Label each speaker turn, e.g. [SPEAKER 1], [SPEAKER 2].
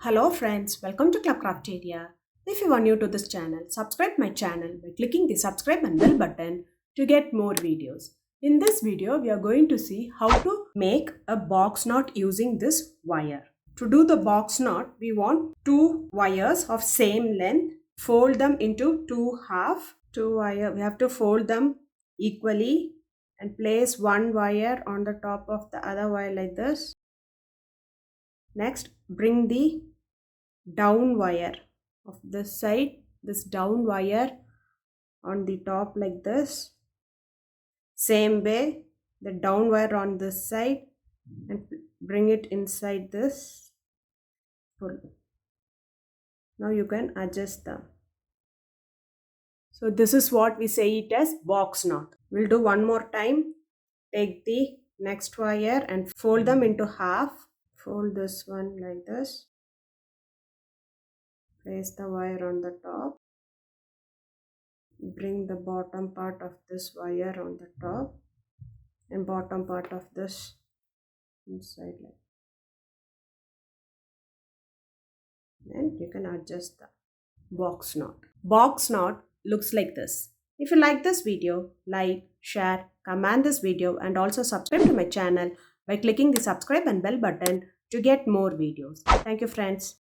[SPEAKER 1] Hello friends, welcome to Crafteria. If you are new to this channel, subscribe my channel by clicking the subscribe and bell button to get more videos. In this video, we are going to see how to make a box knot using this wire. To do the box knot, we want two wires of same length. Fold them into two half. We have to fold them equally and place one wire on the top of the other wire like this. Next, bring the down wire of this side, this down wire on the top like this. Same way, the down wire on this side and bring it inside this. Now you can adjust them. So this is what we say it as box knot. We'll do one more time. Take the next wire and fold them into half. Fold this one like this. Place the wire on the top. Bring the bottom part of this wire on the top and bottom part of this inside like. And you can adjust the box knot. Box knot looks like this. If you like this video, like, share, comment this video and also subscribe to my channel by clicking the subscribe and bell button to get more videos. Thank you friends.